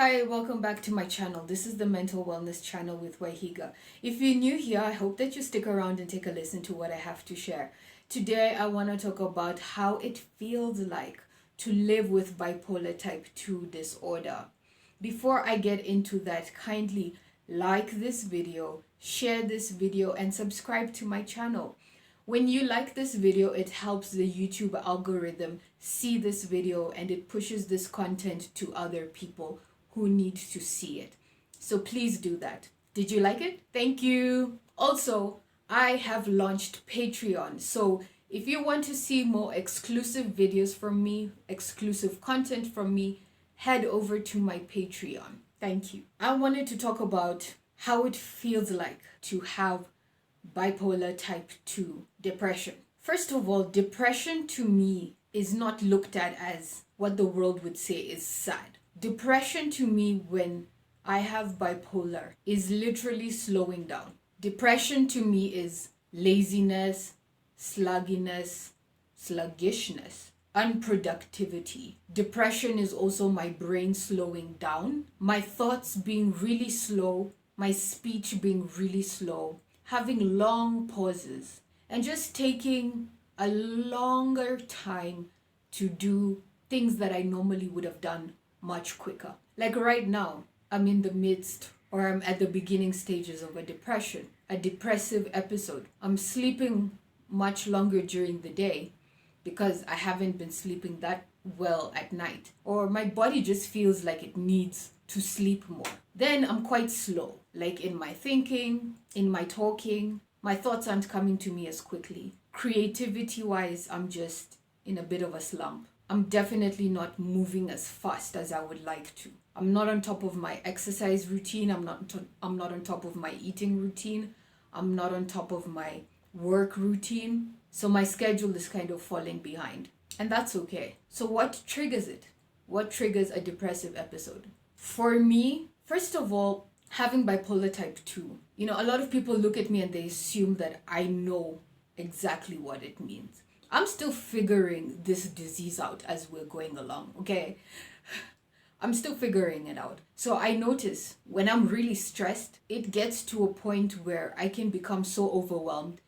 Hi, welcome back to my channel. This is the Mental Wellness channel with Waihiga. If you're new here, I hope that you stick around and take a listen to what I have to share. Today, I want to talk about how it feels like to live with bipolar type 2 disorder. Before I get into that, kindly like this video, share this video, and subscribe to my channel. When you like this video, it helps the YouTube algorithm see this video and it pushes this content to other people who need to see it. So please do that. Did you like it? Thank you. Also, I have launched Patreon. So if you want to see more exclusive videos from me, exclusive content from me, head over to my Patreon. Thank you. I wanted to talk about how it feels like to have bipolar type 2 depression. First of all, depression to me is not looked at as what the world would say is sad. Depression to me when I have bipolar is literally slowing down. Depression to me is laziness, sluggishness, unproductivity. Depression is also my brain slowing down, my thoughts being really slow, my speech being really slow, having long pauses, and just taking a longer time to do things that I normally would have done much quicker. Like right now, I'm in the midst or I'm at the beginning stages of a depression, a depressive episode. I'm sleeping much longer during the day because I haven't been sleeping that well at night, or my body just feels like it needs to sleep more. Then I'm quite slow, like in my thinking, in my talking. My thoughts aren't coming to me as quickly. Creativity wise, I'm just in a bit of a slump. I'm definitely not moving as fast as I would like to. I'm not on top of my exercise routine. I'm not on top of my eating routine. I'm not on top of my work routine. So my schedule is kind of falling behind. And that's okay. So what triggers it? What triggers a depressive episode? For me, first of all, having bipolar type 2, a lot of people look at me and they assume that I know exactly what it means. I'm still figuring this disease out as we're going along, okay? I'm still figuring it out. So I notice when I'm really stressed, it gets to a point where I can become so overwhelmed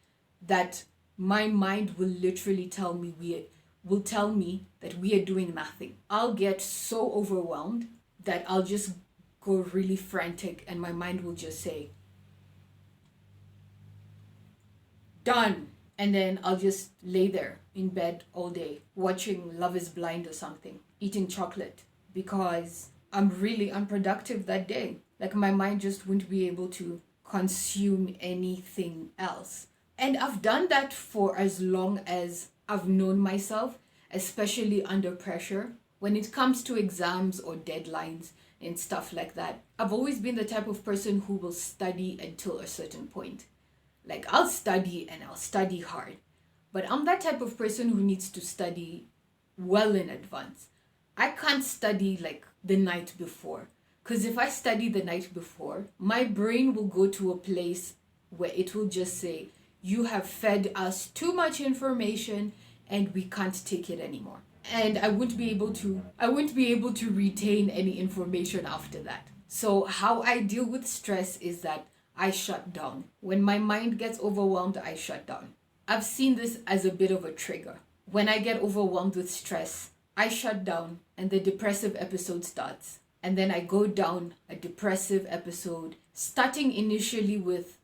that my mind will literally tell me that we are doing nothing. I'll get so overwhelmed that I'll just go really frantic and my mind will just say, done. And then I'll just lay there in bed all day watching Love is Blind or something, eating chocolate, because I'm really unproductive that day. Like my mind just wouldn't be able to consume anything else. And I've done that for as long as I've known myself, especially under pressure. When it comes to exams or deadlines and stuff like that, I've always been the type of person who will study until a certain point. Like I'll study and I'll study hard, but I'm that type of person who needs to study well in advance. I can't study like the night before, because if I study the night before, my brain will go to a place where it will just say, you have fed us too much information and we can't take it anymore. And I wouldn't be able to retain any information after that. So how I deal with stress is that I shut down. When my mind gets overwhelmed, I shut down. I've seen this as a bit of a trigger. When I get overwhelmed with stress, I shut down and the depressive episode starts. And then I go down a depressive episode, starting initially with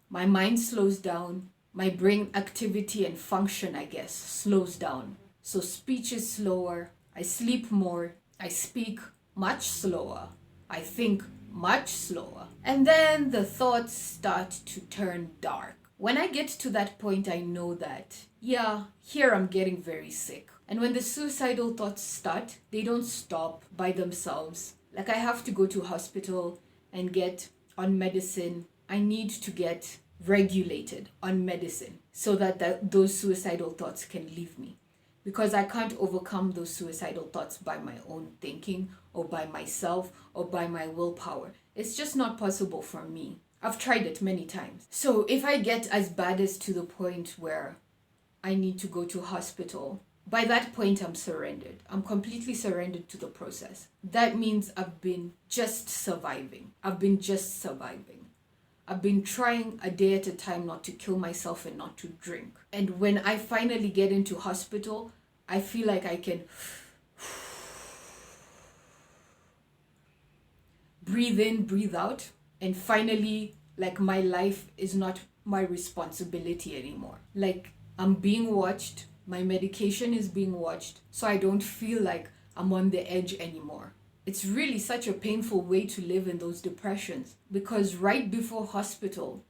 my mind slows down, my brain activity and function, I guess, slows down. So speech is slower, I sleep more, I speak much slower, I think much slower. And then the thoughts start to turn dark. When I get to that point, I know that, here I'm getting very sick. And when the suicidal thoughts start, they don't stop by themselves. Like I have to go to hospital and get on medicine. I need to get regulated on medicine so that those suicidal thoughts can leave me. Because I can't overcome those suicidal thoughts by my own thinking or by myself or by my willpower. It's just not possible for me. I've tried it many times. So if I get as bad as to the point where I need to go to hospital, by that point, I'm surrendered. I'm completely surrendered to the process. That means I've been just surviving. I've been just surviving. I've been trying a day at a time not to kill myself and not to drink. And when I finally get into hospital, I feel like I can breathe in, breathe out, and finally, like, my life is not my responsibility anymore. Like, I'm being watched, my medication is being watched, so I don't feel like I'm on the edge anymore. It's really such a painful way to live in those depressions, because right before hospital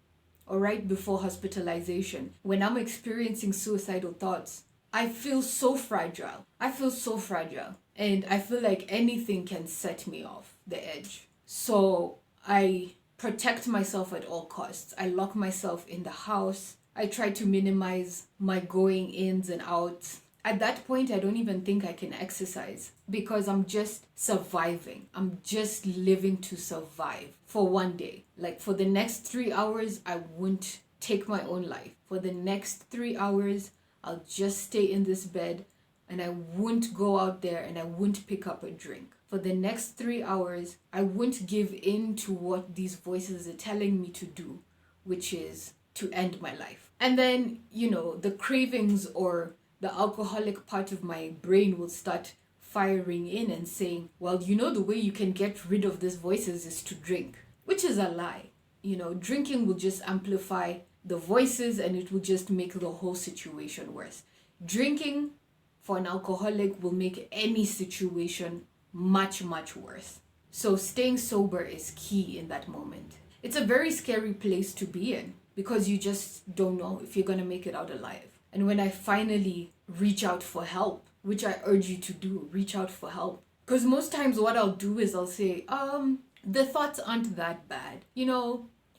or right before hospitalization, when I'm experiencing suicidal thoughts, I feel so fragile. And I feel like anything can set me off the edge. So I protect myself at all costs. I lock myself in the house. I try to minimize my going ins and outs. At that point, I don't even think I can exercise because I'm just surviving. I'm just living to survive for one day. Like, for the next 3 hours, I won't take my own life. For the next 3 hours, I'll just stay in this bed and I won't go out there and I won't pick up a drink. For the next 3 hours, I won't give in to what these voices are telling me to do, which is to end my life. And then, the cravings or the alcoholic part of my brain will start firing in and saying, well, the way you can get rid of these voices is to drink, which is a lie. Drinking will just amplify the voices and it will just make the whole situation worse. Drinking for an alcoholic will make any situation much, much worse. So staying sober is key in that moment. It's a very scary place to be in because you just don't know if you're going to make it out alive. And when I finally reach out for help, which I urge you to do, reach out for help. Because most times what I'll do is I'll say, the thoughts aren't that bad.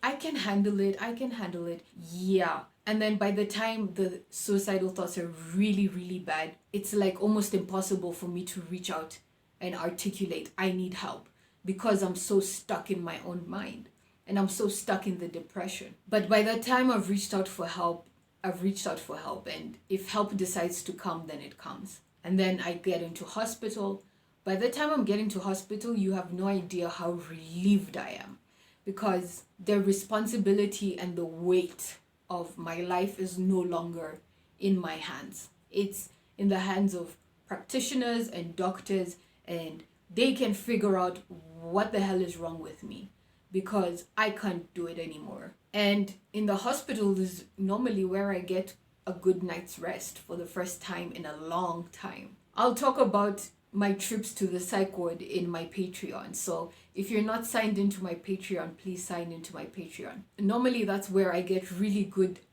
I can handle it. Yeah. And then by the time the suicidal thoughts are really, really bad, it's like almost impossible for me to reach out and articulate, I need help, because I'm so stuck in my own mind and I'm so stuck in the depression. But by the time I've reached out for help, and if help decides to come, then it comes. And then I get into hospital. By the time I'm getting to hospital, you have no idea how relieved I am, because the responsibility and the weight of my life is no longer in my hands. It's in the hands of practitioners and doctors, and they can figure out what the hell is wrong with me, because I can't do it anymore. And in the hospital is normally where I get a good night's rest for the first time in a long time. I'll talk about my trips to the psych ward in my Patreon. So if you're not signed into my Patreon, please sign into my Patreon. Normally that's where I get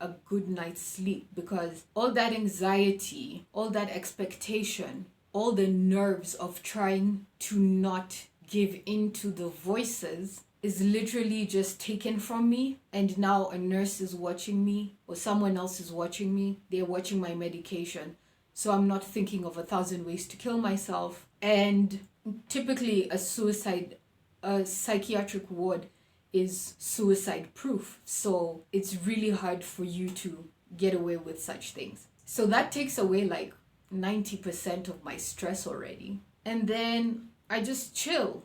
a good night's sleep, because all that anxiety, all that expectation, all the nerves of trying to not give in to the voices is literally just taken from me. And now a nurse is watching me, or someone else is watching me. They're watching my medication. So I'm not thinking of 1,000 ways to kill myself. And typically a psychiatric ward is suicide proof. So it's really hard for you to get away with such things. So that takes away like 90% of my stress already. And then I just chill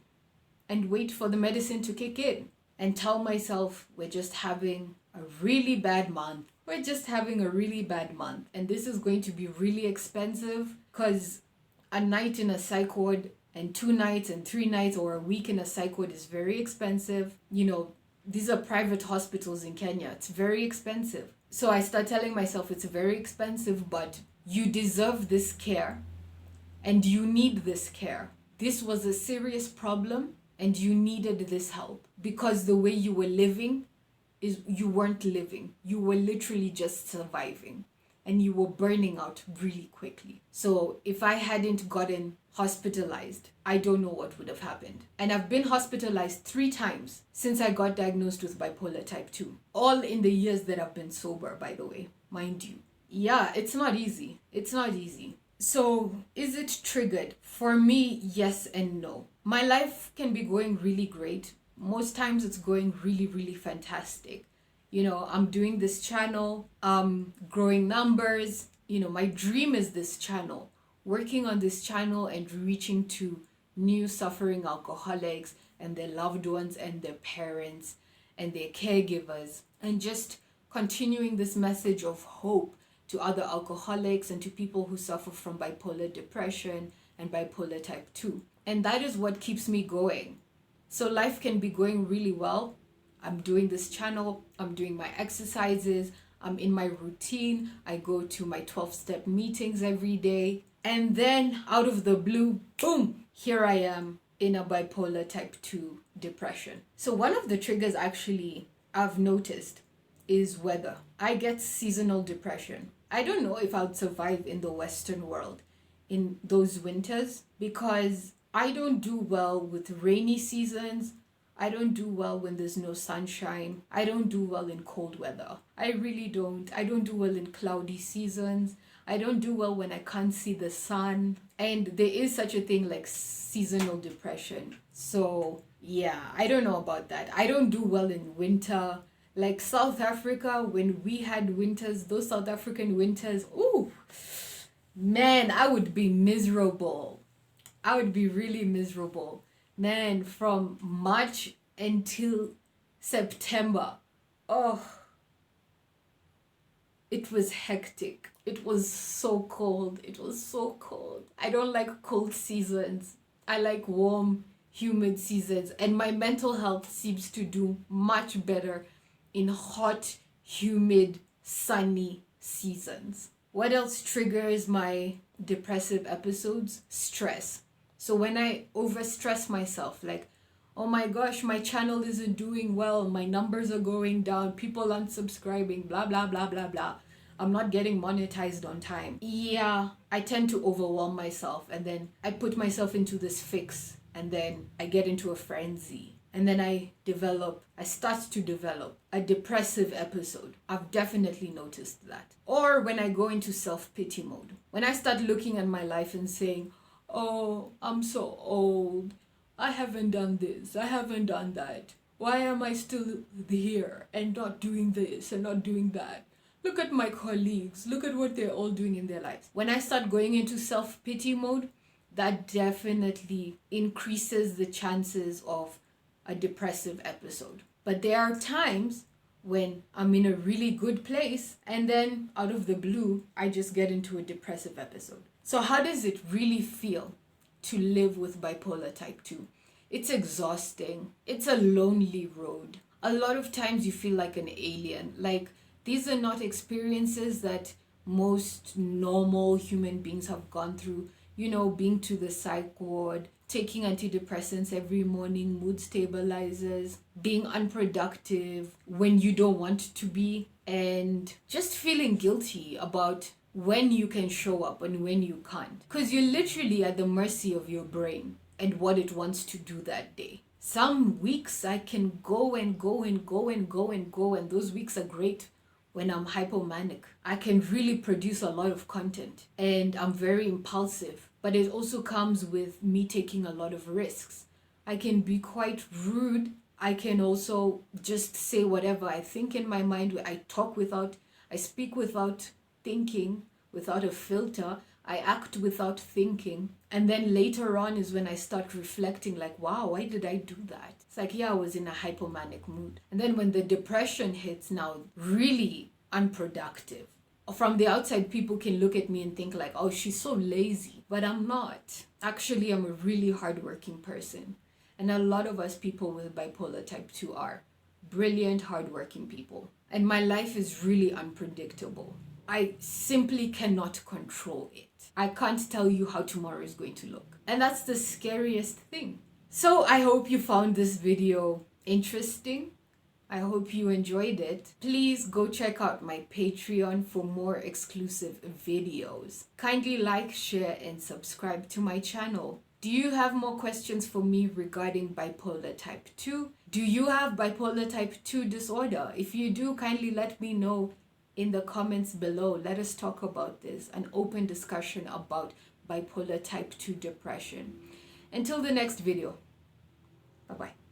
and wait for the medicine to kick in and tell myself, we're just having a really bad month. And this is going to be really expensive, because a night in a psych ward and 2 nights and 3 nights or a week in a psych ward is very expensive. These are private hospitals in Kenya. It's very expensive. So I start telling myself it's very expensive, but you deserve this care and you need this care. This was a serious problem and you needed this help, because the way you were living is you weren't living. You were literally just surviving and you were burning out really quickly. So if I hadn't gotten hospitalized, I don't know what would have happened. And I've been hospitalized 3 times since I got diagnosed with bipolar type 2. All in the years that I've been sober, by the way, mind you. Yeah, it's not easy. So is it triggered? For me, yes and no. My life can be going really great. Most times it's going really, really fantastic. I'm doing this channel, growing numbers, my dream is this channel, working on this channel and reaching to new suffering alcoholics and their loved ones and their parents and their caregivers, and just continuing this message of hope to other alcoholics and to people who suffer from bipolar depression and bipolar type 2. And that is what keeps me going. So life can be going really well. I'm doing this channel, I'm doing my exercises, I'm in my routine, I go to my 12-step meetings every day, and then out of the blue, boom, here I am in a bipolar type 2 depression. So one of the triggers actually I've noticed is weather. I get seasonal depression. I don't know if I'll survive in the Western world in those winters, because I don't do well with rainy seasons. I don't do well when there's no sunshine. I don't do well in cold weather. I really don't. I don't do well in cloudy seasons. I don't do well when I can't see the sun. And there is such a thing like seasonal depression. So yeah, I don't know about that. I don't do well in winter. Like South Africa, when we had winters, those South African winters, ooh, man, I would be miserable. I would be really miserable. Man, from March until September, oh, it was hectic. It was so cold. It was so cold. I don't like cold seasons. I like warm, humid seasons. And my mental health seems to do much better in hot, humid, sunny seasons. What else triggers my depressive episodes? Stress. So when I overstress myself, like, oh my gosh, my channel isn't doing well, my numbers are going down, people aren't subscribing, blah, blah, blah, blah, blah. I'm not getting monetized on time. Yeah, I tend to overwhelm myself, and then I put myself into this fix, and then I get into a frenzy. And then I start to develop a depressive episode. I've definitely noticed that. Or when I go into self-pity mode. When I start looking at my life and saying, oh, I'm so old. I haven't done this. I haven't done that. Why am I still here and not doing this and not doing that? Look at my colleagues. Look at what they're all doing in their lives. When I start going into self-pity mode, that definitely increases the chances of a depressive episode. But there are times when I'm in a really good place, and then out of the blue, I just get into a depressive episode. So how does it really feel to live with bipolar type 2? It's exhausting. It's a lonely road. A lot of times you feel like an alien. Like, these are not experiences that most normal human beings have gone through. Being to the psych ward, taking antidepressants every morning, mood stabilizers, being unproductive when you don't want to be, and just feeling guilty about when you can show up and when you can't. Because you're literally at the mercy of your brain and what it wants to do that day. Some weeks I can go and go and go and go and go, and those weeks are great. When I'm hypomanic, I can really produce a lot of content, and I'm very impulsive, but it also comes with me taking a lot of risks. I can be quite rude. I can also just say whatever I think in my mind. I speak without thinking, without a filter. I act without thinking. And then later on is when I start reflecting, like, wow, why did I do that? It's like, yeah, I was in a hypomanic mood. And then when the depression hits, now really unproductive. From the outside, people can look at me and think like, oh, she's so lazy. But I'm not. Actually, I'm a really hardworking person. And a lot of us people with bipolar type 2 are brilliant, hardworking people. And my life is really unpredictable. I simply cannot control it. I can't tell you how tomorrow is going to look. And that's the scariest thing. So I hope you found this video interesting. I hope you enjoyed it. Please go check out my Patreon for more exclusive videos. Kindly like, share, and subscribe to my channel. Do you have more questions for me regarding bipolar type 2? Do you have bipolar type 2 disorder? If you do, kindly let me know in the comments below. Let us talk about this, an open discussion about bipolar type 2 depression. Until the next video, bye-bye.